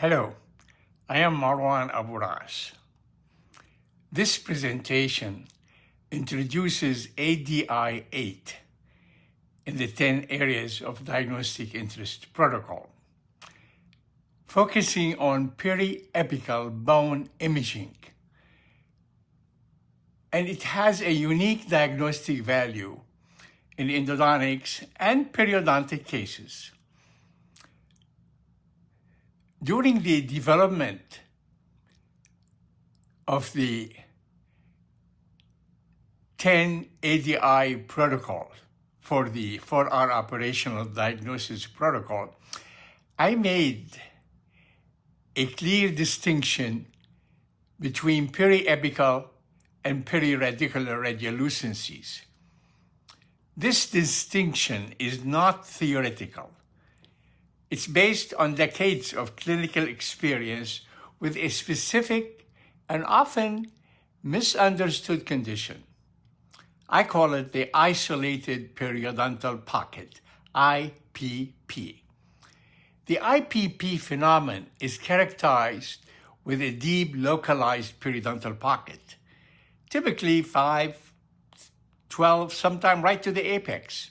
Hello, I am Marwan Aburas. This presentation introduces ADI-8 in the 10 areas of diagnostic interest protocol, focusing on periapical bone imaging. And it has a unique diagnostic value in endodontics and periodontic cases. During the development of the 10 ADI protocol for the 4R operational diagnosis protocol, I made a clear distinction between periapical and periradicular radiolucencies. This distinction is not theoretical. It's based on decades of clinical experience with a specific and often misunderstood condition. I call it the Isolated Periodontal Pocket, IPP. The IPP phenomenon is characterized with a deep localized periodontal pocket, typically 5, 12, sometimes right to the apex,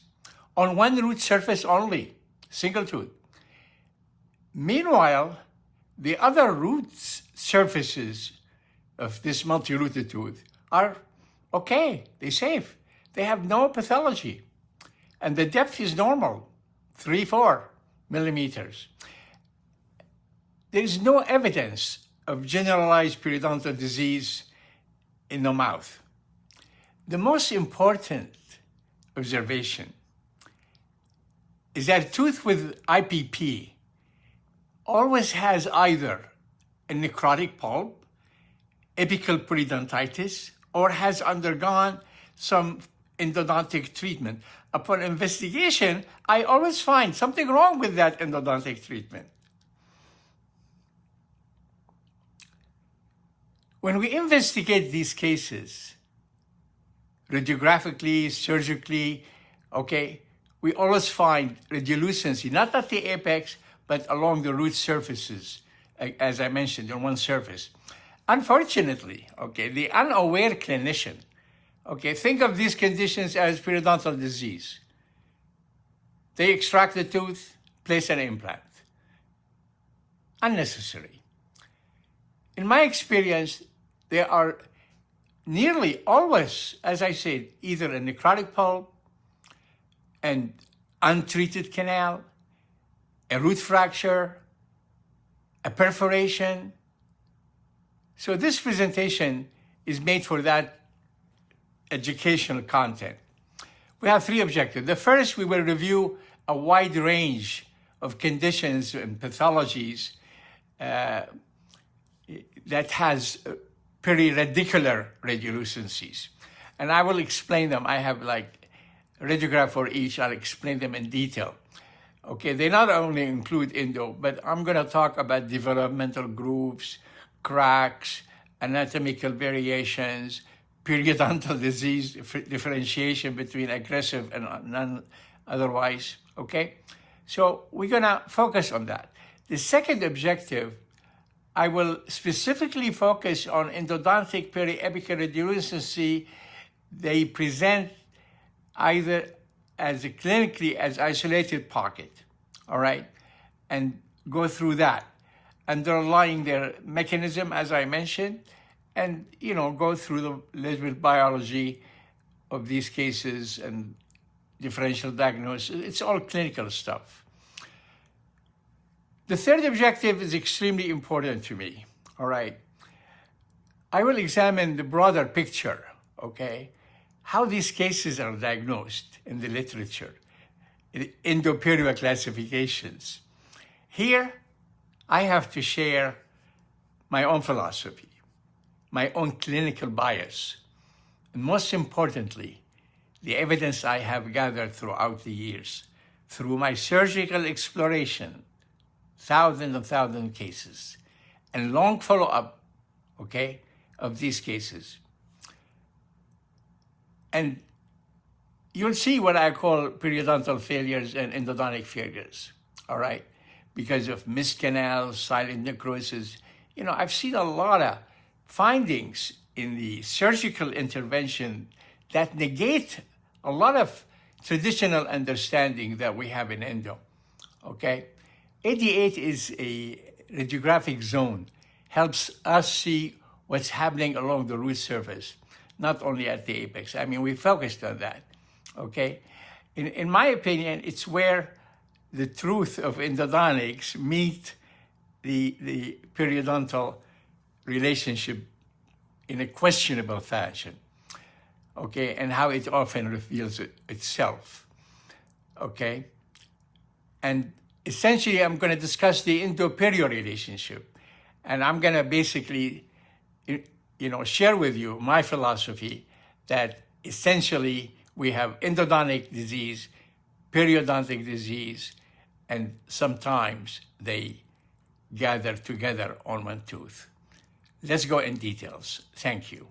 on one root surface only, single tooth. Meanwhile, the other root surfaces of this multi-rooted tooth are okay, they're safe. They have no pathology. And the depth is normal, 3-4 millimeters. There is no evidence of generalized periodontal disease in the mouth. The most important observation is that a tooth with IPP always has either a necrotic pulp, apical periodontitis, or has undergone some endodontic treatment. Upon investigation, I always find something wrong with that endodontic treatment. When we investigate these cases, radiographically, surgically, we always find radiolucency, not at the apex, but along the root surfaces, as I mentioned, on one surface. Unfortunately, the unaware clinician, think of these conditions as periodontal disease. They extract the tooth, place an implant. Unnecessary. In my experience, there are nearly always, as I said, either a necrotic pulp, an untreated canal, a root fracture, a perforation. So this presentation is made for that educational content. We have 3 objectives. The first, we will review a wide range of conditions and pathologies that has periradicular radiolucencies. And I will explain them. I have like a radiograph for each. I'll explain them in detail. They not only include endo, but I'm going to talk about developmental grooves, cracks, anatomical variations, periodontal disease differentiation between aggressive and non-otherwise, So we're going to focus on that. The second objective, I will specifically focus on endodontic periapical radiolucency. They present either as clinically as isolated pocket, and go through that, underlying their mechanism, as I mentioned, and go through the little bit biology of these cases and differential diagnosis. It's all clinical stuff. The third objective is extremely important to me, I will examine the broader picture, how these cases are diagnosed in the literature, in endoperio classifications. Here, I have to share my own philosophy, my own clinical bias, and most importantly, the evidence I have gathered throughout the years, through my surgical exploration, thousands and thousands of cases, and long follow-up, of these cases. And you'll see what I call periodontal failures and endodontic failures, because of missed canals, silent necrosis. You know, I've seen a lot of findings in the surgical intervention that negate a lot of traditional understanding that we have in endo, okay? ADI-8 is a radiographic zone, helps us see what's happening along the root surface, not only at the apex. I mean, we focused on that, okay? In my opinion, it's where the truth of endodontics meet the periodontal relationship in a questionable fashion, okay, and how it often reveals itself, okay? And essentially, I'm going to discuss the endo-perio relationship, and I'm going to basically, you know, share with you my philosophy that essentially we have endodontic disease, periodontic disease, and sometimes they gather together on one tooth. Let's go in details. Thank you.